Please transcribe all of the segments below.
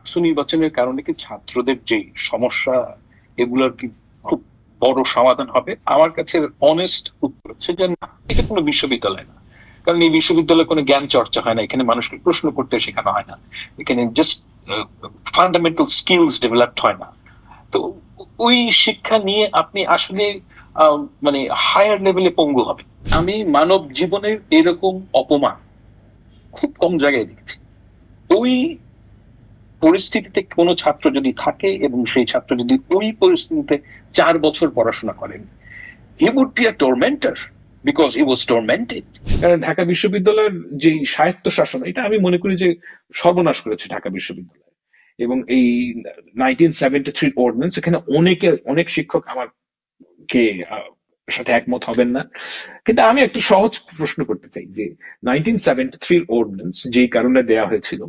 ডাকসু নির্বাচনের কারণে কি ছাত্রদের যে সমস্যা এগুলোর কি খুব বড় সমাধান হবে? আমার কাছে অনেস্ট উত্তর হচ্ছে যে না, এটা কোনো বিশ্ববিদ্যালয় না। কারণ এই বিশ্ববিদ্যালয়ে কোনো জ্ঞান চর্চা হয় না, এখানে মানুষকে প্রশ্ন করতে শেখানো হয় না, এখানে জাস্ট ফান্ডামেন্টাল স্কিলস ডেভেলপড হয় না। তো ওই শিক্ষা নিয়ে আপনি আসলে মানে হায়ার লেভেলে পঙ্গু হবে। আমি মানব জীবনের এরকম অপমান খুব কম জায়গায় দেখছি। ওই পরিস্থিতিতে কোনো ছাত্র যদি থাকে এবং সেই ছাত্র যদি ওই পরিস্থিতিতে 4 বছর পড়াশোনা করেন, he would be a tormentor because he was tormented. Dhaka বিশ্ববিদ্যালয়ের যে স্বায়ত্ত শাসন, এটা আমি মনে করি যে সর্বনাশ করেছে ঢাকা বিশ্ববিদ্যালয়। এবং এই 1973 অর্ডিন্যান্স, এখানে অনেক শিক্ষক আমাকে সাথে একমত হবেন না, কিন্তু আমি একটা সহজ প্রশ্ন করতে চাই যে 1973 অর্ডিন্যান্স যেই কারণে দেয়া হয়েছিল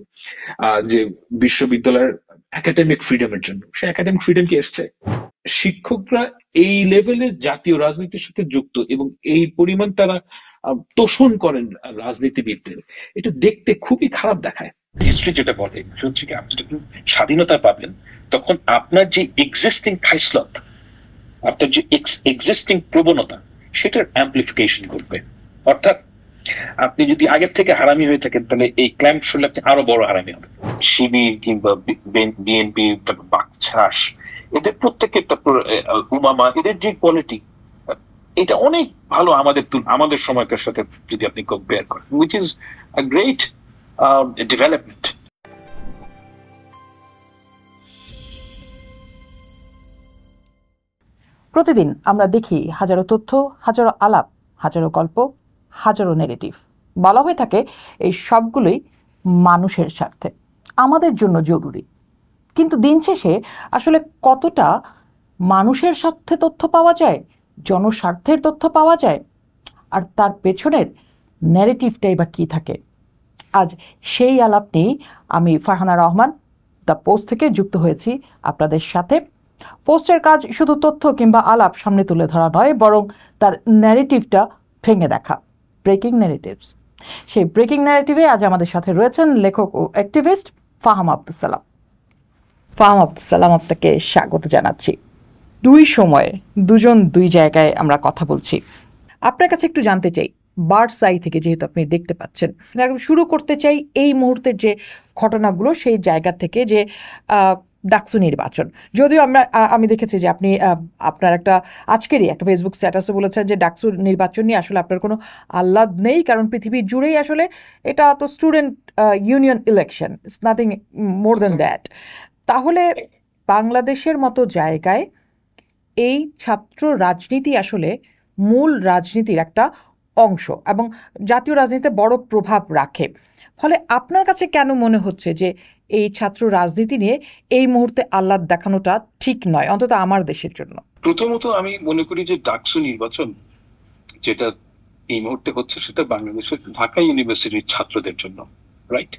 যে বিশ্ববিদ্যালয়ের একাডেমিক ফ্রিডমের জন্য, সে একাডেমিক ফ্রিডম কি এসছে? শিক্ষকরা এই লেভেলে জাতীয় রাজনীতির সাথে যুক্ত এবং এই পরিমাণ তারা তোষণ করেন রাজনীতিবিদদের, এটা দেখতে খুবই খারাপ দেখায়। হিস্ট্রি যেটা বলে হচ্ছে কি, আপনি যখন স্বাধীনতা পাবেন তখন আপনার যে এক্সিস্টিং খাইসলত, আপনার যে এক্সিস্টিং প্রবণতা, সেটার অ্যাম্পলিফিকেশন ঘটবে। অর্থাৎ আপনি যদি আগের থেকে হারামি হয়ে থাকেন, তাহলে এই ক্ল্যাম্প শুনলে আপনি আরো বড় হারামি হবে। শিবির কিংবা বিএনপি, তারপর বাকছাস, এদের প্রত্যেকের, তারপর উমামা, এদের যে কোয়ালিটি, এটা অনেক ভালো আমাদের সময়কার সাথে যদি আপনি কম্পেয়ার করেন, which is a great development. প্রতিদিন আমরা দেখি হাজারো তথ্য, হাজারো আলাপ, হাজারো গল্প, হাজারো নেগেটিভ। বলা হয়ে থাকে এই সবগুলোই মানুষের স্বার্থে, আমাদের জন্য জরুরি। কিন্তু দিন শেষে আসলে কতটা মানুষের স্বার্থে তথ্য পাওয়া যায়, জনস্বার্থের তথ্য পাওয়া যায়, আর তার পেছনের ন্যারেটিভটাই বা কী থাকে? আজ সেই আলাপ নিয়েই আমি ফারহানা রহমান দ্য পোস্ট থেকে যুক্ত হয়েছি আপনাদের সাথে। পোস্টের কাজ শুধু তথ্য কিংবা আলাপ সামনে তুলে ধরা নয়, বরং তার ন্যারেটিভটা ভেঙে দেখা, ব্রেকিং ন্যারেটিভস। সেই ব্রেকিং ন্যারেটিভে আজ আমাদের সাথে রয়েছেন লেখক ও অ্যাক্টিভিস্ট ফাহাম আব্দুস সালাম। ফাহাম আব্দুস সালাম, আপনাকে স্বাগত জানাচ্ছি। দুই সময়ে দুজন দুই জায়গায় আমরা কথা বলছি। আপনার কাছে একটু জানতে চাই, বার্ডস আই থেকে যেহেতু আপনি দেখতে পাচ্ছেন, শুরু করতে চাই এই মুহূর্তের যে ঘটনাগুলো সেই জায়গা থেকে, যে ডাকসু নির্বাচন। যদিও আমি দেখেছি যে আপনি আপনার আজকেরই একটা ফেসবুক স্ট্যাটাসে বলেছেন যে ডাকসু নির্বাচন নিয়ে আসলে আপনার কোনো আহ্লাদ নেই, কারণ পৃথিবীর জুড়েই আসলে এটা তো student union election, it's nothing more than that. তাহলে বাংলাদেশের মতো জায়গায় এই ছাত্র রাজনীতি আসলে মূল রাজনীতির একটা অংশ এবং জাতীয় রাজনীতিতে বড় প্রভাব রাখে। ফলে আপনার কাছে কেন মনে হচ্ছে যে এই ছাত্র রাজনীতি নিয়ে এই মুহূর্তে আহ্লাদ দেখানোটা ঠিক নয়, অন্তত আমার দেশের জন্য? প্রথমত আমি মনে করি যে ডাকসু নির্বাচন যেটা এই মুহূর্তে হচ্ছে, সেটা বাংলাদেশের ঢাকা ইউনিভার্সিটির ছাত্রদের জন্য, রাইট?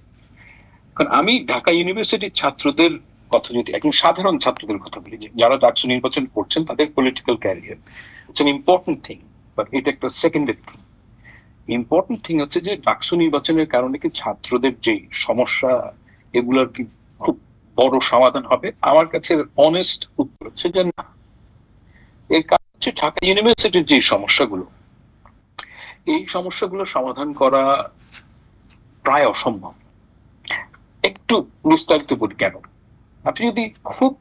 কারণ আমি ঢাকা ইউনিভার্সিটির ছাত্রদের কথা, যদি একদম সাধারণ ছাত্রদের কথা বলি, যারা ডাকসু নির্বাচন করছেন, তাদের political career it's an important thing, but এটা একটা সেকেন্ডারি থিং। ইম্পর্টেন্ট থিং হচ্ছে যে ডাকসু নির্বাচনের কারণে কি ছাত্রদের যে সমস্যা এগুলোর কি খুব বড় সমাধান হবে? আমার কাছে অনেস্ট উত্তর হচ্ছে যে না। এর কারণ হচ্ছে ঢাকা ইউনিভার্সিটির যে সমস্যাগুলো, এই সমস্যাগুলো সমাধান করা প্রায় অসম্ভব। একটু বিস্তারিত বলি কেন। আপনি যদি খুব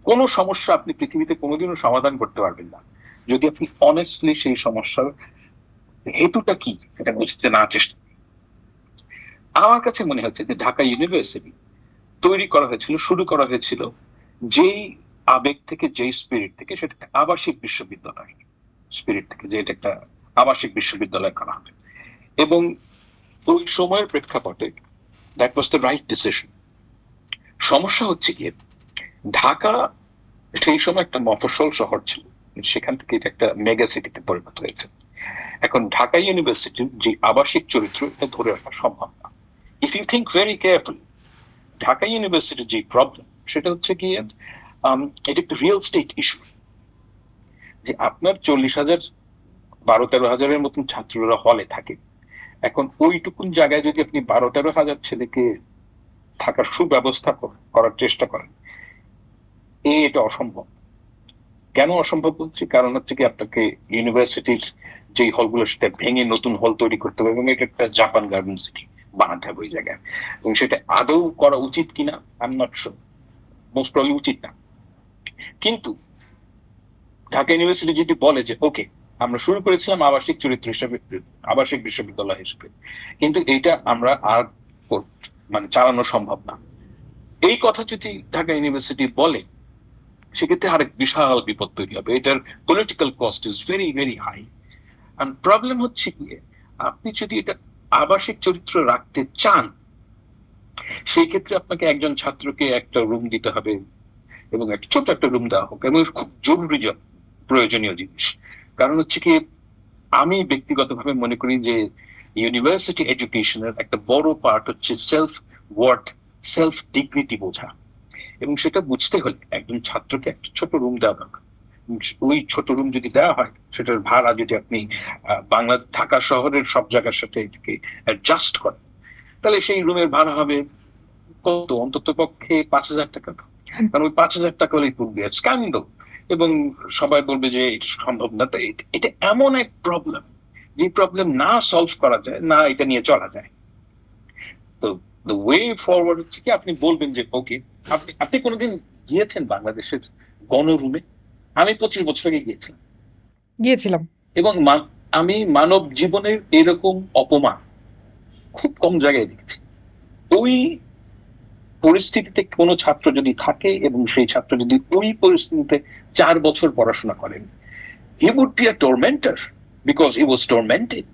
কোনো সমস্যা আপনি পৃথিবীতে কোনোদিনও সমাধান করতে পারবেন না যদি আপনি অনেস্টলি সেই সমস্যার হেতুটা কি সেটা বুঝতে না চেষ্টা করেন। আমার কাছে মনে হচ্ছে যে ঢাকা ইউনিভার্সিটি শুরু করা হয়েছিল যেই আবেগ থেকে, যেই স্পিরিট থেকে, সেটা আবাসিক বিশ্ববিদ্যালয় স্পিরিট থেকে, যে এটা একটা আবাসিক বিশ্ববিদ্যালয় করা হবে, এবং ওই সময়ের প্রেক্ষাপটে that was the right decision. সমস্যা হচ্ছে গিয়ে ঢাকা সেই সময় একটা মফস্বল শহর ছিল, সেখান থেকে এটা একটা মেগা সিটিতে পরিণত হয়েছে। এখন ঢাকা ইউনিভার্সিটির যে আবাসিক চরিত্র, এটা ধরে রাখা সম্ভব না। If you think very carefully, Dhaka ইউনিভার্সিটির যে প্রবলেম, সেটা হচ্ছে গিয়ে এটা একটা রিয়েল স্টেট ইস্যু, যে আপনার 40,000, 12-13 হাজারের মতন ছাত্ররা হলে থাকে। এখন ওইটুকুন জায়গায় যদি আপনি 12-13 হাজার ছেলেকে থাকার সুব্যবস্থা করার চেষ্টা করেন, এটা অসম্ভব। কেন অসম্ভব বলছি? কারণ হচ্ছে কি, আপনাকে ইউনিভার্সিটির যে হলগুলো সেটা ভেঙে নতুন হল তৈরি করতে হবে, এবং এটা একটা জাপান গার্ডেন সিটি বানাতে হবে ওই জায়গায়, এবং সেটা আদৌ করা উচিত কিনা I am not sure, most probably উচিত না। কিন্তু ঢাকা ইউনিভার্সিটি যেটি বলে যে ওকে, আমরা শুরু করেছিলাম আবাসিক চরিত্র হিসেবে, আবাসিক বিশ্ববিদ্যালয় হিসেবে, কিন্তু এইটা আমরা আর মানে চালানো সম্ভব না, এই কথা যদি ঢাকা ইউনিভার্সিটি বলে, সেক্ষেত্রে আরেক বিশাল বিপদ তৈরি হবে। এটার political cost is very very high. আর প্রবলেম হচ্ছে গিয়ে, আপনি যদি এটা আবাসিক চরিত্র রাখতে চান, সেই ক্ষেত্রে আপনাকে একজন ছাত্রকে একটা রুম দিতে হবে, এবং একটা ছোট একটা রুম দেওয়া হোক, এবং খুব জরুরি প্রয়োজনীয় জিনিস। কারণ হচ্ছে কি, আমি ব্যক্তিগতভাবে মনে করি যে ইউনিভার্সিটি এডুকেশনের একটা বড় পার্ট হচ্ছে সেলফ ওয়ার্থ, সেলফ ডিগনিটি বোঝা, এবং সেটা বুঝতে হলে একজন ছাত্রকে একটা ছোট রুম দেওয়া দরকার। ওই ছোট রুম যদি দেওয়া হয়, সেটার ভাড়া যদি আপনি ঢাকা শহরের সব জায়গার সাথে এটাকে অ্যাডজাস্ট করেন, তাহলে সেই রুমের ভাড়া হবে কত, অন্তত পক্ষে 5,000 টাকা। কারণ ওই 5,000 টাকা হলে পূর্বে স্ক্যান্ডাল, এবং সবাই বলবে যে এটা সম্ভব না। তো এটা এমন এক প্রবলেম, যে প্রবলেম না সলভ করা যায় না, এটা নিয়ে চলা যায়। তো দ্য ওয়ে ফরওয়ার্ড হচ্ছে কি, আপনি বলবেন যে ওকে, আপনি কোনোদিন গিয়েছেন বাংলাদেশের গণরুমে? আমি 25 বছর আগে গিয়েছিলাম, এবং আমি মানব জীবনের এরকম অপমান খুব কম জায়গায় দেখেছি। ওই পরিস্থিতিতে কোনো ছাত্র যদি থাকে, এবং সেই ছাত্র যদি ওই পরিস্থিতিতে 4 বছর পড়াশোনা করেন, he would be a tormentor because he was tormented.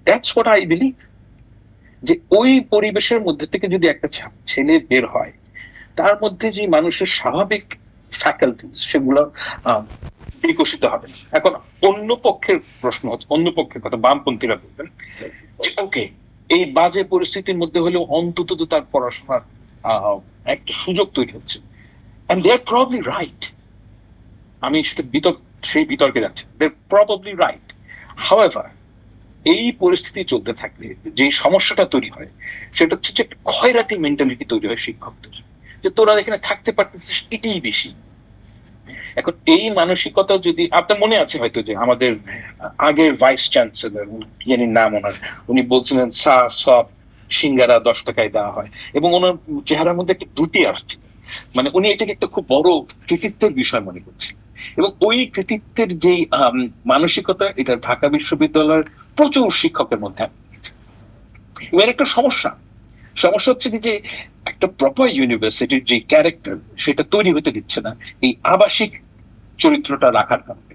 That's what I believe. যে ওই পরিবেশের মধ্যে থেকে যদি একটা ছেলে বের হয়, তার মধ্যে যে মানুষের স্বাভাবিক ফ্যাকাল্টিজ সেগুলো বিকশিত হবে না। এখন অন্য পক্ষের প্রশ্ন হচ্ছে, অন্য পক্ষের কথা বামপন্থীরা বলবেন যে ওকে, এই বাজে পরিস্থিতির মধ্যে হলেও অন্তত তো তার পড়াশোনার একটা সুযোগ তৈরি হচ্ছে, and they're probably right. আমি সেটা সেই বিতর্কে যাচ্ছি, they're probably right. However, এই পরিস্থিতি চলতে থাকলে যে সমস্যাটা তৈরি হয়, সেটা হচ্ছে যে খয়রাতি মেন্টালিটি তৈরি হয় শিক্ষকদের, যে তোরা এখানে থাকতে পারতেছিস, এটাই বেশি। এখন এই মানসিকতা যদি আপনার মনে আছে হয়তো, যে আমাদের আগের ভাইস চ্যান্সেলর, কি জানি নাম ওনার, উনি বলছিলেন চা সব সিঙ্গারা 10 টাকায় দেওয়া হয়, এবং ওনার চেহারার মধ্যে একটা দ্রুতি আসছে, মানে উনি এটাকে একটা খুব বড় কৃতিত্বের বিষয় মনে করছেন। এবং ওই কৃতিত্বের যে মানসিকতা, এটা ঢাকা বিশ্ববিদ্যালয়ের প্রচুর শিক্ষকের মধ্যে এর একটা সমস্যা হচ্ছে যে একটা প্রপার ইউনিভার্সিটির যে ক্যারেক্টার, সেটা তৈরি হতে দিচ্ছে না এই আবাসিক চরিত্রটা রাখার কারণে।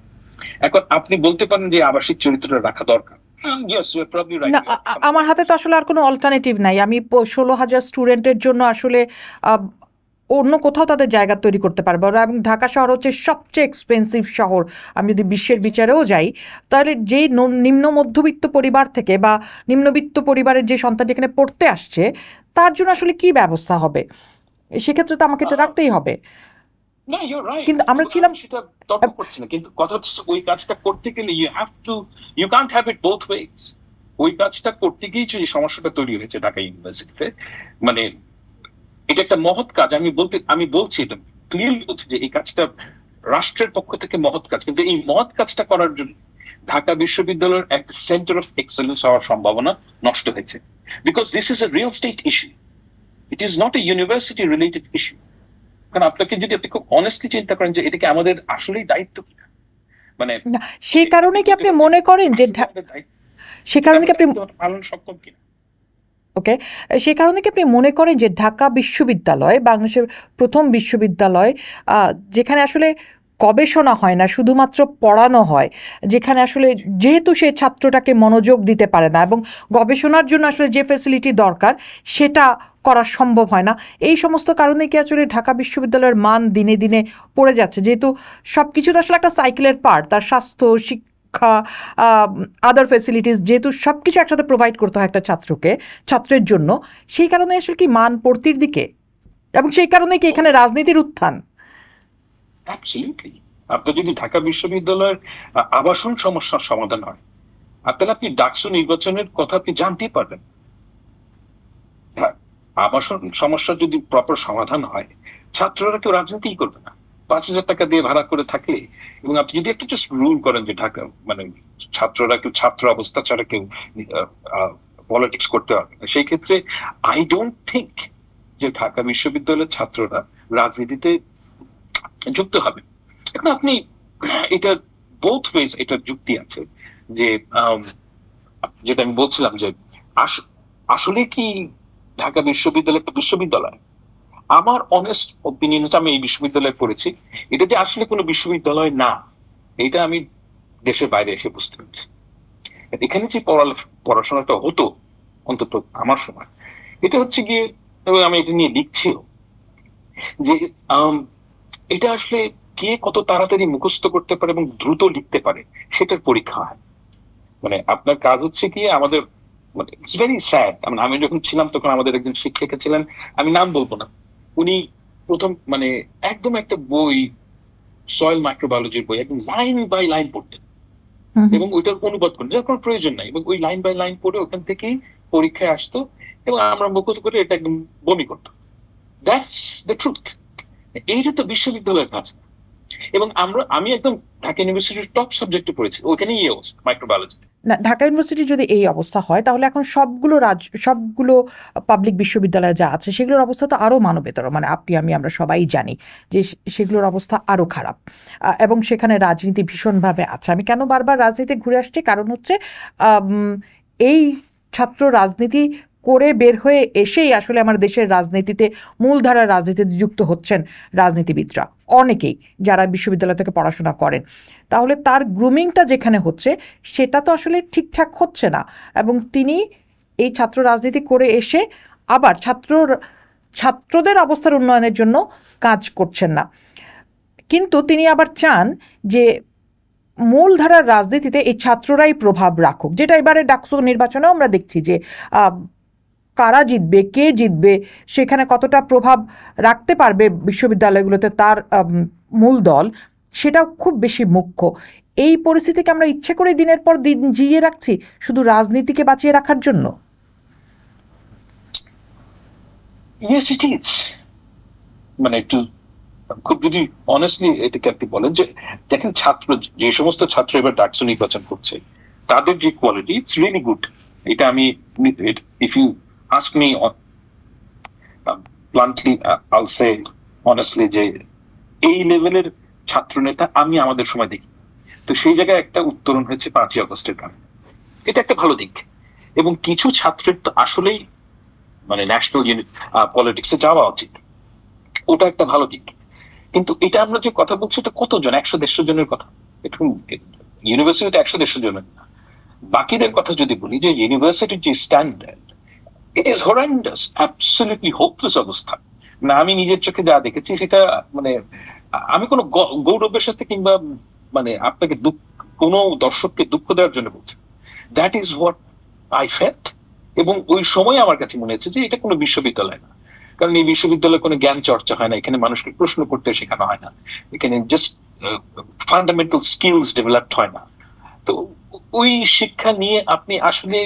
এখন আপনি বলতে পারেন যে আবাসিক চরিত্রটা রাখা দরকার, না, আমার হাতে তো আসলে আর কোনো অল্টারনেটিভ নাই। আমি 16,000 স্টুডেন্টের জন্য আসলে অন্য কোথাও তাদের জায়গা তৈরি করতে পারবো না, এবং ঢাকা শহর হচ্ছে সবচেয়ে এক্সপেন্সিভ শহর। আমি যদি বিশ্বের বিচারেও যাই, তাহলে যেই নিম্ন মধ্যবিত্ত পরিবার থেকে বা নিম্নবিত্ত পরিবারের যে সন্তান যেখানে পড়তে আসছে, তার জন্য আসলে কি ব্যবস্থা হবে? সেক্ষেত্রে তো আমাকে এটা রাখতেই হবে। না, ইউর রাইট, কিন্তু আমরা ছিলাম, সেটা তর্ক করছি না, কিন্তু কথা হচ্ছে ওই কাজটা করতে গেলে you can't have it both ways. ওই কাজটা করতে গিয়েই যে সমস্যাটা তৈরি হয়েছে ঢাকা ইউনিভার্সিটিতে, মানে এটা একটা মহৎ কাজ। আমি বলছি এটা ক্লিয়ারলি বলছি যে এই কাজটা রাষ্ট্রের পক্ষ থেকে মহৎ কাজ, কিন্তু এই মহৎ কাজটা করার জন্য ঢাকা বিশ্ববিদ্যালয়ের একটা সেন্টার অফ এক্সেলেন্স হওয়ার সম্ভাবনা নষ্ট হয়েছে, because this is a real estate issue, it is not a university related issue. কারণ আপনাকে যদি আপনি খুব অনেস্টলি চিন্তা করেন যে এটাকে আমাদের আসলেই দায়িত্ব কিনা, মানে সেই কারণে কি আপনি মনে করেন যে সে কারণে কি আপনি পালন সক্ষম কিনা? ওকে, সেই কারণে কি আপনি মনে করেন যে ঢাকা বিশ্ববিদ্যালয় বাংলাদেশের প্রথম বিশ্ববিদ্যালয়, যেখানে আসলে গবেষণা হয় না, শুধুমাত্র পড়ানো হয়, যেখানে আসলে যেহেতু সে ছাত্রটাকে মনোযোগ দিতে পারে না এবং গবেষণার জন্য আসলে যে ফ্যাসিলিটি দরকার সেটা করা সম্ভব হয় না, এই সমস্ত কারণে কি আসলে ঢাকা বিশ্ববিদ্যালয়ের মান দিনে দিনে পড়ে যাচ্ছে? যেহেতু সব কিছু তো আসলে একটা সাইকেলের পার্ট, তার স্বাস্থ্য, শিক্ষা, আদার ফ্যাসিলিটিস, যেহেতু সব কিছু একসাথে প্রোভাইড করতে হয় একটা ছাত্রের জন্য, সেই কারণে আসলে কি মান পড়তির দিকে, এবং সেই কারণে কি এখানে রাজনীতির উত্থান? অ্যাবসলিউটলি। আপনার যদি ঢাকা বিশ্ববিদ্যালয়ের আবাসন সমস্যার সমাধান হয়, তাহলে আপনি ডাকসু নির্বাচনের কথা আপনি জানতেই পারবেন। আবাসন সমস্যার যদি প্রপার সমাধান হয়, ছাত্ররা কেউ রাজনীতিই করবে না। 5,000 টাকা দিয়ে ভাড়া করে থাকলে, এবং আপনি যদি একটা জাস্ট রুল করেন যে ঢাকা মানে ছাত্ররা কেউ ছাত্র অবস্থা ছাড়া কেউ পলিটিক্স করতে পারবে না, সেই ক্ষেত্রে আই ডোন্ট থিঙ্ক যে ঢাকা বিশ্ববিদ্যালয়ের ছাত্ররা রাজনীতিতে যুক্ত হবে। এখন আপনি এটা বোথ ওয়েজ এটা যুক্তি আছে যে যেটা আমি বলছিলাম যে আসলে কি ঢাকা বিশ্ববিদ্যালয় একটা বিশ্ববিদ্যালয়? আমার অনেস্ট ওপিনিয়ন হচ্ছে, আমি এই বিশ্ববিদ্যালয়ে পড়েছি, এটা যে আসলে কোনো বিশ্ববিদ্যালয় না, এটা আমি দেশের বাইরে এসে বুঝতে পারছি। এখানে যে পড়াশোনাটা হতো অন্তত আমার সময়, এটা হচ্ছে গিয়ে, এবং আমি এটা নিয়ে লিখছিও, যে এটা আসলে কে কত তাড়াতাড়ি মুখস্থ করতে পারে এবং দ্রুত লিখতে পারে সেটার পরীক্ষা হয়। মানে আপনার কাজ হচ্ছে কি, আমাদের মানে ইটস ভেরি স্যাড। আমি যখন ছিলাম তখন আমাদের একজন শিক্ষিকা ছিলেন, আমি নাম বলবো না, উনি প্রথম মানে একদম একটা বই, সয়েল মাইক্রোবায়োলজির বই, একদম লাইন বাই লাইন পড়তেন এবং ওইটার অনুবাদ করতেন, যার কোনো প্রয়োজন নাই, এবং ওই লাইন বাই লাইন পড়ে ওখান থেকেই পরীক্ষায় আসতো এবং আমরা মুখস্থ করে এটা একদম বমি করতো। That's the truth. এইটা তো বিশ্ববিদ্যালয়ের কাজ। এবং আমি একদম ঢাকা ইউনিভার্সিটির টপ সাবজেক্টে পড়েছি, ওখানেই মাইক্রোবায়োলজি। না, ঢাকা ইউনিভার্সিটি যদি এই অবস্থা হয় তাহলে এখন সবগুলো পাবলিক বিশ্ববিদ্যালয় যা আছে সেগুলোর অবস্থা তো আরও মানবেতর। মানে আমরা সবাই জানি যে সেগুলোর অবস্থা আরও খারাপ, এবং সেখানে রাজনীতি ভীষণভাবে আছে। আমি কেন বারবার রাজনীতি ঘুরে আসছি, কারণ হচ্ছে এই ছাত্র রাজনীতি করে বের হয়ে এসেই আসলে আমার দেশের রাজনীতিতে, মূলধারার রাজনীতিতে যুক্ত হচ্ছেন রাজনীতিবিদরা অনেকেই, যারা বিশ্ববিদ্যালয় থেকে পড়াশোনা করেন। তাহলে তার গ্রুমিংটা যেখানে হচ্ছে সেটা তো আসলে ঠিকঠাক হচ্ছে না, এবং তিনি এই ছাত্র রাজনীতি করে এসে আবার ছাত্রদের অবস্থার উন্নয়নের জন্য কাজ করছেন না। কিন্তু তিনি আবার চান যে মূলধারার রাজনীতিতে এই ছাত্ররাই প্রভাব রাখুক, যেটা এবারে ডাকসু নির্বাচনেও আমরা দেখছি যে কারা জিতবে, কে জিতবে, সেখানে কতটা প্রভাব রাখতে পারবে বিশ্ববিদ্যালয়গুলোতে তার মূল দল, সেটা খুব বেশি মুখ্য। এই পরিস্থিতিকে আমরা ইচ্ছে করে দিনের পর দিন জিইয়ে রাখছি শুধু রাজনীতিকে বাঁচিয়ে রাখার জন্য। Yes it is. মানে একটু খুব যদি অনেস্টলি এটাকে আপনি বলেন যে দেখেন, যে সমস্ত ছাত্র এবার ডাকসু নির্বাচন করছে তাদের যে কোয়ালিটি, ইটস রিয়েলি গুড। এটা আমি, if you ask me bluntly, I'll say honestly যে এই লেভেলের ছাত্র নেতা আমি আমাদের সময় দেখি। তো সেই জায়গায় একটা উত্তরণ হয়েছে 5ই আগস্টের কারণে, এটা একটা ভালো দিক। এবং কিছু ছাত্রের তো আসলেই মানে ন্যাশনাল পলিটিক্সে যাওয়া উচিত, ওটা একটা ভালো দিক। কিন্তু এটা আমরা যে কথা বলছি, এটা কতজন, 100-150 জনের কথা। ইউনিভার্সিটিতে 100-150 জনের না। বাকিদের কথা যদি বলি, যে ইউনিভার্সিটির যে standard, it is horrendous, absolutely hopeless অবস্থা। না, আমি নিজের চোখে যা দেখেছি সেটা মানে, আমি কোনো গৌরবের সাথে কিংবা মানে আপনাকে কোনো দর্শককে দুঃখ দেওয়ার জন্য বলছি, that is what I felt. এবং ওই সময় আমার কাছে মনে হচ্ছে যে এটা কোনো বিশ্ববিদ্যালয় না, কারণ এই বিশ্ববিদ্যালয়ে কোনো জ্ঞান চর্চা হয় না, এখানে মানুষকে প্রশ্ন করতে শেখানো হয় না, এখানে জাস্ট ফান্ডামেন্টাল স্কিলস ডেভেলপড হয় না। তো ওই শিক্ষা নিয়ে আপনি আসলে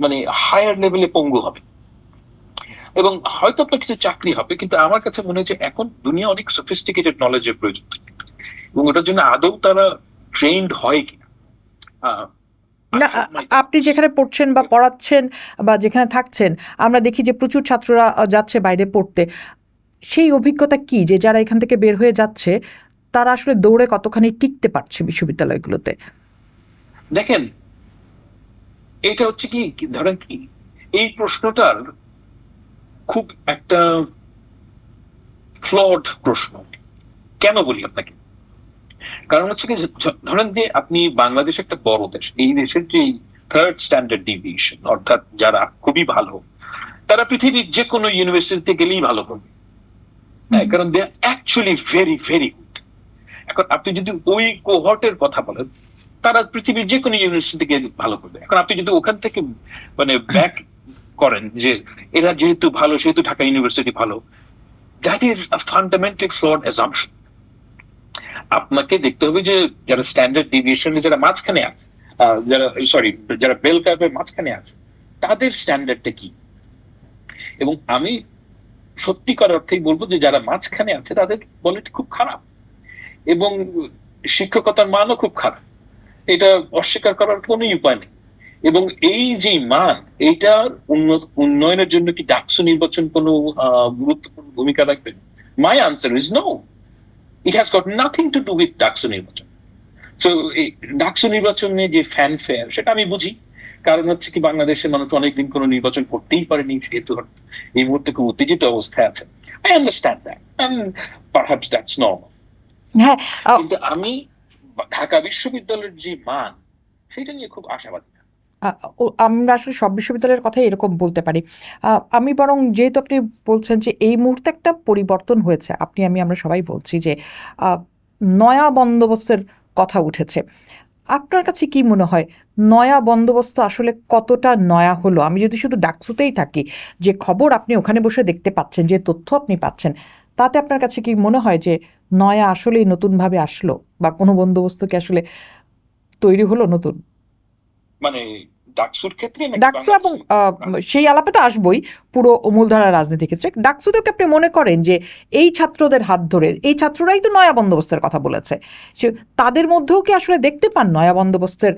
মানে হায়ার লেভেলে পঙ্গু হবে, এবং হয়তো আপনার কিছু চাকরি হবে, কিন্তু আমার কাছে মনে হচ্ছে এখন দুনিয়া অনেক সফিস্টিকেটেড নলেজের প্রয়োজন, এবং ওটার জন্য আদৌ তারা ট্রেন্ড হয় কিনা। না, আপনি যেখানে পড়ছেন বা পড়াচ্ছেন বা যেখানে থাকছেন, আমরা দেখি যে প্রচুর ছাত্ররা যাচ্ছে বাইরে পড়তে। সেই অভিজ্ঞতা কি, যে যারা এখান থেকে বের হয়ে যাচ্ছে তারা আসলে দৌড়ে কতখানি টিকতে পারছে বিশ্ববিদ্যালয়গুলোতে? দেখেন, এটা হচ্ছে কি, ধরেন কি, এই প্রশ্নটার খুব একটা ফ্লড প্রশ্ন। কেন বলি আপনাকে? কারণ হচ্ছে কি, ধরেন যে আপনি বাংলাদেশ একটা বড় দেশ, এই দেশের যে থার্ড স্ট্যান্ডার্ড ডিভিয়েশন, অর্থাৎ যারা খুবই ভালো তারা পৃথিবীর যে কোনো ইউনিভার্সিটিতে গেলেই ভালো করবে, কারণ দে আর অ্যাকচুয়ালি ভেরি ভেরি গুড। এখন আপনি যদি ওই কোহর্টের কথা বলেন, তারা পৃথিবীর যে কোনো ইউনিভার্সিটি থেকে ভালো করবে। এখন আপনি যদি ওখান থেকে মানে ব্যাক করেন যে এরা যেহেতু ভালো সেহেতু ঢাকা ইউনিভার্সিটি ভালো, that is a fundamental flood assumption. আপনাকে দেখতে হবে যে যারা স্ট্যান্ডার্ড ডিভিয়েশনে যারা মাঝখানে আছে, যারা বেল কার্ভের মাঝখানে আছে, তাদের স্ট্যান্ডার্ডটা কি। এবং আমি সত্যিকার অর্থেই বলবো যে যারা মাঝখানে আছে তাদের কোয়ালিটি খুব খারাপ, এবং শিক্ষকতার মানও খুব খারাপ। এটা অস্বীকার করার কোনো উপায় নেই। এবং এই যে মান, এইটার উন্নয়নের জন্য কি ডাকসু নির্বাচন কোনো গুরুত্বপূর্ণ ভূমিকা রাখবে? My answer is no. It has got nothing to do with DUCSU নির্বাচন। তো এই ডাকসু নির্বাচনে যে ফ্যানফেয়ার, সেটা আমি বুঝি। কারণ হচ্ছে কি, বাংলাদেশের মানুষ অনেকদিন কোনো নির্বাচন করতেই পারেনি, সেহেতু এই মুহূর্তে খুব উত্তেজিত অবস্থায় আছে। I understand that, and perhaps that's normal. হ্যাঁ, কিন্তু আমি ঢাকা বিশ্ববিদ্যালয়ের যে মান, সেটা নিয়ে খুব আশাবাদী। আমরা আসলে সব বিশ্ববিদ্যালয়ের কথাই এরকম বলতে পারি। আমি বরং, যেহেতু আপনি বলছেন যে এই মুহূর্তে একটা পরিবর্তন হয়েছে, আমরা সবাই বলছি যে নয়া বন্দোবস্তের কথা উঠেছে। আপনার কাছে কি মনে হয়, নয়া বন্দোবস্ত আসলে কতটা নয়া হলো? আমি যদি শুধু ডাকসুতেই থাকি, যে খবর আপনি ওখানে বসে দেখতে পাচ্ছেন, যে তথ্য আপনি পাচ্ছেন, তাতে আপনার কাছে কি মনে হয় যে নয়া আসলেই নতুনভাবে আসলো, বা কোনো বন্দোবস্ত কি আসলে তৈরি হলো নতুন? মানে ডাকসুর ক্ষেত্রে ডাকসু এবং সেই আলাপে তো আসবই, পুরো মূলধারা রাজনীতির ক্ষেত্রে ডাকসুতেও কি আপনি মনে করেন যে এই ছাত্রদের হাত ধরে, এই ছাত্ররাই তো নয়া বন্দোবস্তের কথা বলেছে, তাদের মধ্যেও কি আসলে দেখতে পান নয়া বন্দোবস্তের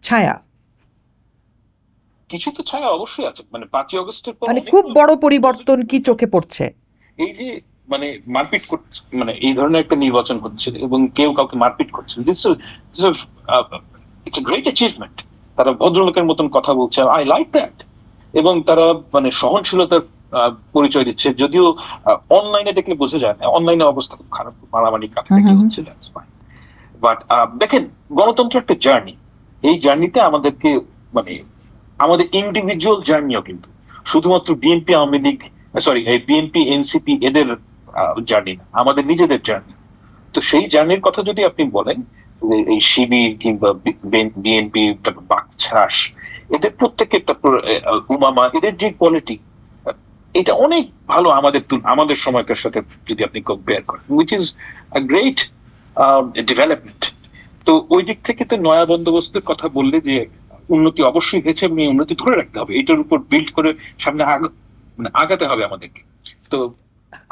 ছায়া? কিছু তো ছায়া অবশ্যই আছে। মানে 5ই আগস্টের পর মানে খুব বড় পরিবর্তন কি চোখে পড়ছে? এই যে মানে মারপিট করছে, মানে এই ধরনের একটা নির্বাচন করছে এবং কেউ কাউকে মারপিট করছে, ইটস এ গ্রেট অ্যাচিভমেন্ট। তারা ভদ্রলোকের মতন কথা বলছে, আই লাইক দ্যাট। এবং তারা মানে সহনশীলতার পরিচয় দিচ্ছে, যদিও অনলাইনে দেখলে বোঝা যায় না, অনলাইনে অবস্থা খুব খারাপ, মারামারি কাটাকাটি হচ্ছে, দ্যাটস ফাইন। বাট দেখেন, গণতন্ত্র একটা জার্নি। এই জার্নিতে আমাদেরকে মানে আমাদের ইন্ডিভিজুয়াল জার্নিও কিন্তু শুধুমাত্র BNP Awami League, sorry, BNP NCP এদের জার্নি না, আমাদের নিজেদের জার্নি। তো সেই জার্নির কথা যদি আপনি বলেন, এই শিবির কিংবা বিএনপি, তারপর বাকছাস, এদের প্রত্যেকের, তারপর উমামা, এদের যে কোয়ালিটি, এটা অনেক ভালো আমাদের সময়কার সাথে যদি আপনি কম্পেয়ার করেন, which is a great development. তো ওই দিক থেকে তো নয়া বন্দোবস্তের কথা বললে যে উন্নতি অবশ্যই হয়েছে, এবং উন্নতি ধরে রাখতে হবে, এটার উপর বিল্ড করে সামনে আগাতে হবে আমাদেরকে। তো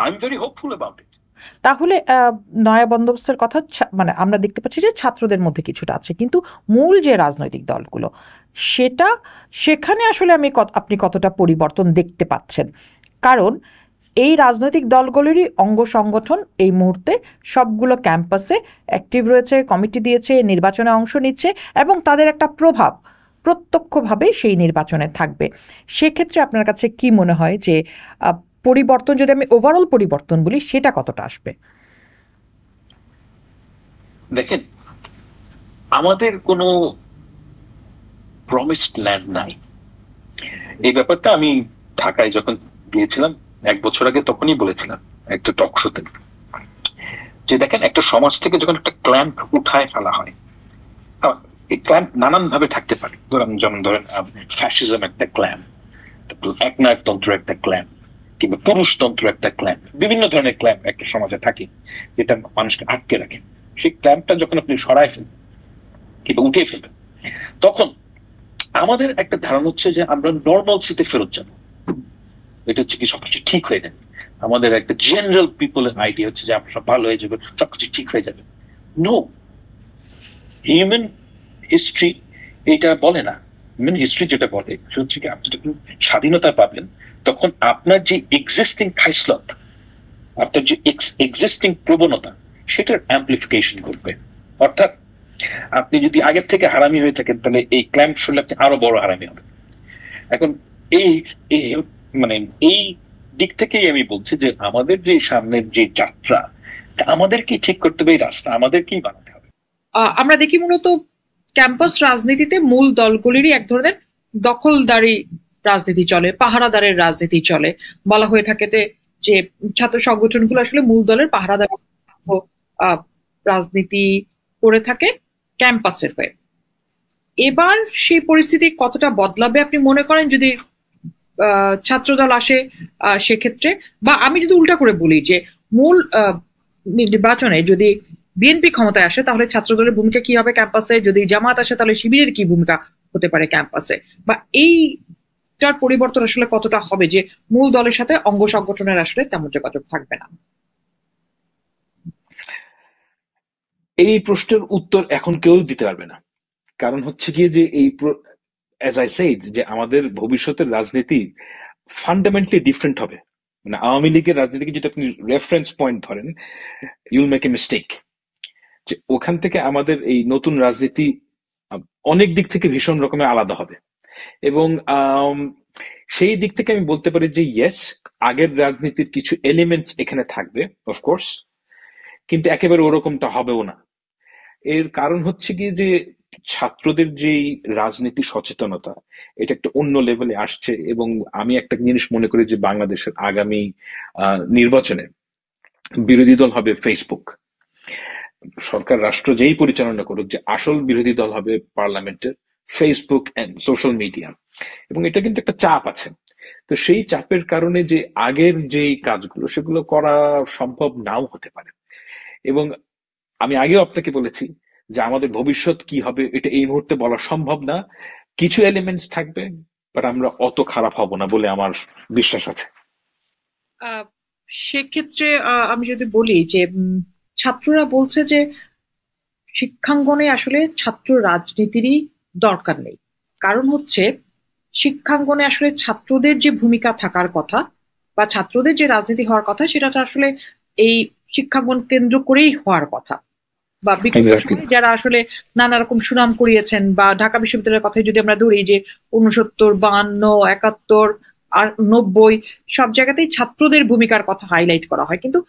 I am very hopeful about it. তাহলে নয়া বন্দোবস্তের কথা, মানে আমরা দেখতে পাচ্ছি যে ছাত্রদের মধ্যে কিছুটা আছে, কিন্তু মূল যে রাজনৈতিক দলগুলো, সেখানে আসলে আপনি কতটা পরিবর্তন দেখতে পাচ্ছেন? কারণ এই রাজনৈতিক দলগুলোরই অঙ্গ সংগঠন এই মুহূর্তে সবগুলো ক্যাম্পাসে অ্যাক্টিভ রয়েছে, কমিটি দিয়েছে, নির্বাচনে অংশ নিচ্ছে, এবং তাদের একটা প্রভাব প্রত্যক্ষভাবে সেই নির্বাচনে থাকবে। সেক্ষেত্রে আপনার কাছে কি মনে হয় যে পরিবর্তন, যদি আমি ওভারঅল পরিবর্তন বলি, সেটা কতটা আসবে? দেখেন, আমাদের কোনো প্রমিসড ল্যান্ড নাই। এই ব্যাপারটা আমি ঢাকায় যখন গিয়েছিলাম 1 বছর আগে, তখনই বলেছিলাম একটা টক শোতে, যে দেখেন, একটা সমাজ থেকে যখন একটা ক্ল্যাম্প উঠায় ফেলা হয়, এই ক্ল্যাম্প নানান ভাবে থাকতে পারে। যেমন ধরেন ফ্যাসিজম একটা ক্ল্যাম্প, একনায়কতন্ত্র একটা ক্ল্যাম্প, কিংবা পুরুষতন্ত্র একটা ক্ল্যাম্প, বিভিন্ন ধরনের ক্ল্যাম্প একটা সমাজে থাকে যেটা মানুষকে আটকে রাখে। সেই ক্ল্যাম্পটা যখন আপনি সরায় ফেলবেন কিংবা উঠিয়ে ফেলবেন, তখন আমাদের একটা ধারণা হচ্ছে যে আমরা নর্মালসিতে ফেরত যাবো, এটা হচ্ছে কি সবকিছু ঠিক হয়ে যাবে। আমাদের একটা জেনারেল পিপলের আইডিয়া হচ্ছে যে আমরা সব ভালো হয়ে যাবে, সবকিছু ঠিক হয়ে যাবে। নো, হিউম্যান হিস্ট্রি এটা বলে না। হিউম্যান হিস্ট্রি যেটা বলে হচ্ছে কি, আপনি যখন স্বাধীনতা পাবেন, তখন আপনার যে এক্সিস্টিং খাইসলত, আপনার যে এক্সিস্টিং প্রবণতা, সেটার অ্যাম্পলিফিকেশন করবে। অর্থাৎ আপনি যদি আগের থেকে হারামি হয়ে থাকেন, তাহলে এই ক্ল্যাম্প শুনলে আপনি আরো বড় হারামি হবে। এখন এই মানে এই দিক থেকেই আমি বলছি যে আমাদের যে সামনের যে যাত্রা, আমাদেরকে ঠিক করতে হবে, এই রাস্তা আমাদেরকেই বানাতে হবে। আমরা দেখি মূলত ক্যাম্পাস রাজনীতিতে মূল দলগুলিরই এক ধরনের দখলদারি রাজনীতি চলে, পাহারাদারের রাজনীতি চলে। বলা হয়ে থাকে যে ছাত্র সংগঠনগুলো আসলে মূল দলের পাহারাদার রাজনীতি করে থাকে ক্যাম্পাসের হয়ে। এবার সেই পরিস্থিতি কতটা বদলাবে আপনি মনে করেন, যদি ছাত্রদল আসে সেক্ষেত্রে? বা আমি যদি উল্টা করে বলি যে মূল নির্বাচনে যদি বিএনপি ক্ষমতায় আসে, তাহলে ছাত্রদলের ভূমিকা কি হবে ক্যাম্পাসে? যদি জামাত আসে, তাহলে শিবিরের কি ভূমিকা হতে পারে ক্যাম্পাসে? বা এই এইটার পরিবর্তন আসলে কতটা হবে যে মূল দলের সাথে অঙ্গ সংগঠনের আসলে তেমন যোগাযোগ থাকবে না? এই প্রশ্নের উত্তর এখন কেউ দিতে পারবে না। কারণ হচ্ছে গিয়ে যে অ্যাজ আই সেড, যে আমাদের ভবিষ্যতের রাজনীতি ফান্ডামেন্টালি ডিফারেন্ট হবে। মানে আওয়ামী লীগের রাজনীতিকে যদি আপনি রেফারেন্স পয়েন্ট ধরেন, ইউল মেক এ মিস্টেক। যে ওখান থেকে আমাদের এই নতুন রাজনীতি অনেক দিক থেকে ভীষণ রকমের আলাদা হবে। এবং সেই দিক থেকে আমি বলতে পারি যে ইয়েস, আগের রাজনীতির কিছু এলিমেন্টস এখানে থাকবে অফকোর্স, কিন্তু একেবারে ওরকমটা হবেও না। এর কারণ হচ্ছে গিয়ে যে ছাত্রদের যেই রাজনীতি সচেতনতা, এটা একটা অন্য লেভেলে আসছে। এবং আমি একটা জিনিস মনে করি যে বাংলাদেশের আগামী নির্বাচনে বিরোধী দল হবে ফেসবুক। সরকার রাষ্ট্র যেই পরিচালনা করুক, যে আসল বিরোধী দল হবে পার্লামেন্টের ফেসবুক এন্ড সোশ্যাল মিডিয়া। এবং এটা কিন্তু একটা চাপ আছে। তো সেই চাপের কারণে যে আগের যেই কাজগুলো সেগুলো করা সম্ভব নাও হতে পারে। এবং আমি আগেও আপনাকে বলেছি যে আমাদের ভবিষ্যৎ কি হবে এটা এই মুহূর্তে বলা সম্ভব না। কিছু এলিমেন্টস থাকবে, বাট আমরা অত খারাপ হব না বলে আমার বিশ্বাস আছে। সেক্ষেত্রে আমি যদি বলি যে ছাত্ররা বলছে যে শিক্ষাঙ্গনে আসলে ছাত্র রাজনীতিরই দরকার নেই। কারণ হচ্ছে শিক্ষাঙ্গনে আসলে ছাত্রদের যে ভূমিকা থাকার কথা বা ছাত্রদের যে রাজনীতি হওয়ার কথা, সেটা আসলে এই শিক্ষাঙ্গন কেন্দ্র করেই হওয়ার কথা। বা বিগত সময়ে যারা আসলে নানা রকম সুনাম কুড়িয়েছেন, বা ঢাকা বিশ্ববিদ্যালয়ের কথাই যদি আমরা ধরি, যে 69, 52, 71 আর 90 সব জায়গাতেই ছাত্রদের ভূমিকার কথা হাইলাইট করা হয়। কিন্তু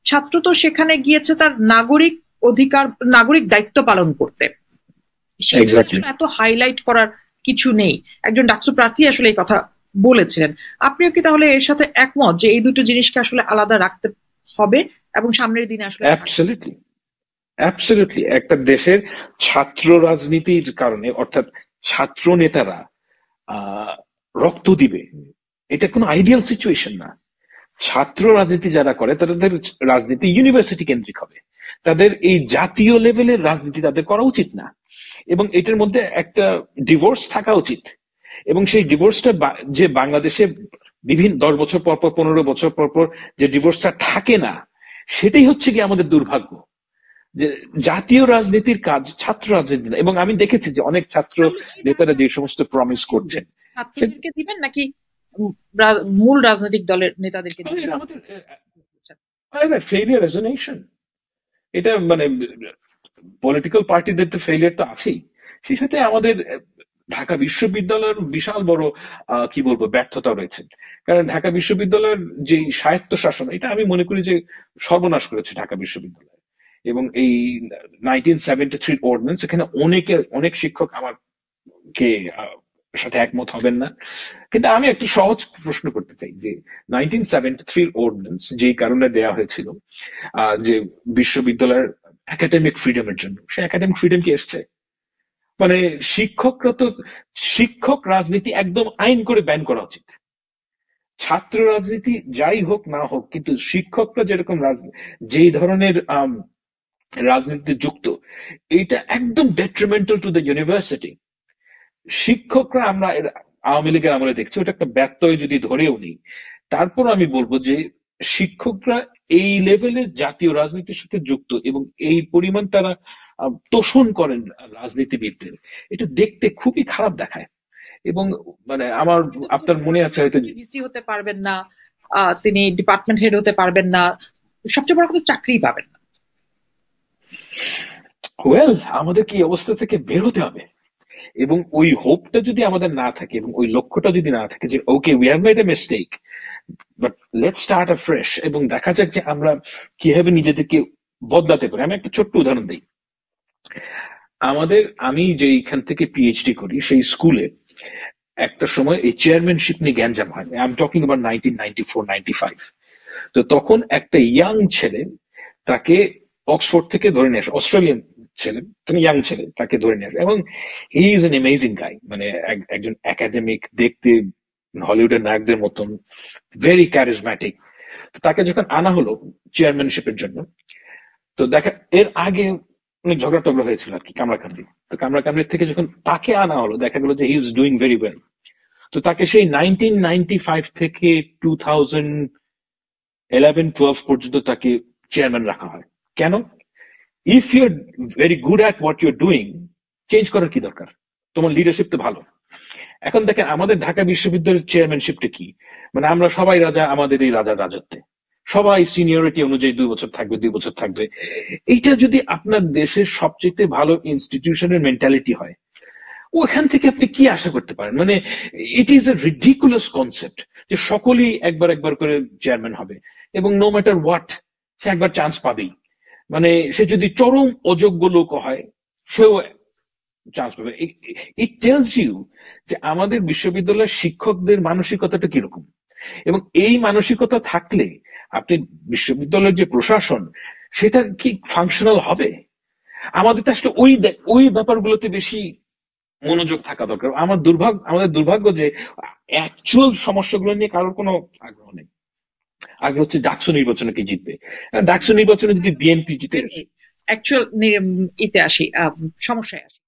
ছাত্র তো সেখানে গিয়েছে তার নাগরিক অধিকার, নাগরিক দায়িত্ব পালন করতে। এত হাইলাইট করার কিছু নেই। একজন ডাকসু প্রার্থী আসলে এই কথা বলেছিলেন। আপনিও কি তাহলে এর সাথে একমত যে এই দুটো জিনিসকে আসলে আলাদা রাখতে হবে এবং সামনের দিনে আসলে? অ্যাবসলিউটলি একটা দেশের ছাত্র রাজনীতির কারণে, অর্থাৎ ছাত্র নেতারা রক্ত দিবে, এটা কোনো আইডিয়াল সিচুয়েশন না। ছাত্র রাজনীতি যারা করে তাদের রাজনীতি ইউনিভার্সিটি কেন্দ্রিক হবে। তাদের এই জাতীয় লেভেলের রাজনীতি তাদের করা উচিত না। এবং এটার মধ্যে একটা ডিভোর্স থাকা উচিত। এবং সেই ডিভোর্সটা যে বাংলাদেশে বিভিন্ন 10 বছর পর পর, 15 বছর পর পর যে ডিভোর্সটা থাকে না, সেটাই হচ্ছে কি আমাদের দুর্ভাগ্য। যে জাতীয় রাজনীতির কাজ ছাত্র রাজনীতি না। এবং আমি দেখেছি যে অনেক ছাত্র নেতারা যে সমস্ত প্রমিস করছেন, ছাত্রদেরকে দিবেন নাকি মূল রাজনৈতিক দলের নেতাদেরকে দিবেন? ফেলিয়ার এজ এ নেশন, এটা মানে পলিটিক্যাল পার্টিদের তো ফেলিয়ার তো আছেই, সেই সাথে আমাদের ঢাকা বিশ্ববিদ্যালয়ের বিশাল বড় কি বলবো ব্যর্থতা রয়েছে। কারণ ঢাকা বিশ্ববিদ্যালয়ের যে স্বায়ত্ত শাসন, এটা আমি মনে করি যে সর্বনাশ করেছে ঢাকা বিশ্ববিদ্যালয়। এবং এই 1973 অর্ডিন্যান্স, এখানে অনেক শিক্ষক আমাকে সাথে একমত হবেন না, কিন্তু আমি একটু সহজ প্রশ্ন করতে চাই যে 1973 অর্ডিন্যান্স যেই কারণে দেয়া হয়েছিল যে বিশ্ববিদ্যালয়ের একাডেমিক ফ্রিডমের জন্য, সে একাডেমিক ফ্রিডম কি এসছে? মানে শিক্ষকরা তো, শিক্ষক রাজনীতি একদম আইন করে ব্যান করা উচিত। ছাত্র রাজনীতি যাই হোক না হোক, কিন্তু শিক্ষকরা যেরকম যেই ধরনের রাজনীতিতে যুক্ত, এটা একদম ডেট্রিমেন্টাল টু দ্য ইউনিভার্সিটি। শিক্ষকরা আমরা আওয়ামী লীগের আমলে দেখছি, ওটা একটা ব্যত্যয় যদি ধরেও নিই, তারপর আমি বলবো যে শিক্ষকরা এই লেভেলে জাতীয় রাজনীতির সাথে যুক্ত এবং এই পরিমাণ তারা তোষণ করেন রাজনীতিবিদদের, এটা দেখতে খুবই খারাপ দেখায়। এবং মানে আমার, আপনার মনে আছে হয়তো, ভিসি হতে পারবেন না, তিনি ডিপার্টমেন্ট হেড হতে পারবেন না, সবচেয়ে বড় কথা চাকরি পাবেন না। ওয়েল, আমাদের কি অবস্থা থেকে বের হতে হবে। এবং ওই হোপটা যদি আমাদের না থাকে এবং ওই লক্ষ্যটা যদি না থাকে যে okay we have made a mistake, but let's start a fresh, এবং দেখা যাক যে আমরা কিভাবে নিজেদেরকে বদলাতে পারি। আমি একটা ছোট্ট উদাহরণ দিই। আমি যেইখান থেকে পিএইচডি করি, সেই স্কুলে একটা সময় এই চেয়ারম্যানশিপ নিয়ে গ্যাঞ্জাম হয়। I am talking about 1994-95। তো তখন একটা ইয়াং ছেলে, তাকে অক্সফোর্ড থেকে ধরে নিয়ে আসে, অস্ট্রেলিয়ান ছেলে, ইয়াং ছেলে, তাকে ধরে নিয়ে আসে। এবং হি ইজ এন অ্যামেজিং গাই, মানে একজন একাডেমিক, দেখতে হলিউডের নায়কদের মতন, ভেরি ক্যারিজম্যাটিক। তো তাকে যখন আনা হলো চেয়ারম্যানশিপের জন্য, তো দেখা এর আগে অনেক ঝগড়া টগড়া হয়েছিল আর কি, কামড়াকামড়ি। তো কামড়াকামড়ির থেকে যখন তাকে আনা হলো, দেখা গেল যে he is doing very well. তো তাকে সেই 1995 থেকে 2011-12 পর্যন্ত তাকে চেয়ারম্যান রাখা হয়। কেন? If your very good at what your doing, change করার কি দরকার? তোমার লিডারশিপ তো ভালো। এখন দেখেন আমাদের ঢাকা বিশ্ববিদ্যালয়ের চেয়ারম্যানশিপটা কি, মানে আমরা সবাই রাজা আমাদের এই রাজার রাজত্বে, সবাই সিনিয়রিটি অনুযায়ী 2 বছর থাকবে 2 বছর থাকবে। এইটা যদি আপনার দেশের সবচেয়ে ভালো ইনস্টিটিউশনের মেন্টালিটি হয়, ওখান থেকে আপনি কি আশা করতে পারেন? মানে it is a ridiculous concept যে সকলেই একবার একবার করে চেয়ারম্যান হবে এবং নো ম্যাটার হোয়াট সে একবার চান্স পাবেই। মানে সে যদি চরম অযোগ্য লোক হয় সেও চান্স পাবে। ইট টেলস ইউ যে আমাদের বিশ্ববিদ্যালয়ের শিক্ষকদের মানসিকতাটা কিরকম, এবং এই মানসিকতা থাকলে আপনি বিশ্ববিদ্যালয়ের যে প্রশাসন সেটা কি ফাংশনাল হবে? আমাদের তো আসলে ওই ব্যাপারগুলোতে বেশি মনোযোগ থাকা দরকার। আমাদের দুর্ভাগ্য যে অ্যাকচুয়াল সমস্যাগুলো নিয়ে কারোর কোনো আগ্রহ নেই। আগ্রহ হচ্ছে ডাকসু নির্বাচনে কি জিতবে। ডাকসু নির্বাচনে যদি বিএনপি জিতে, অ্যাকচুয়াল ইতে আসি, সমস্যায় আসি।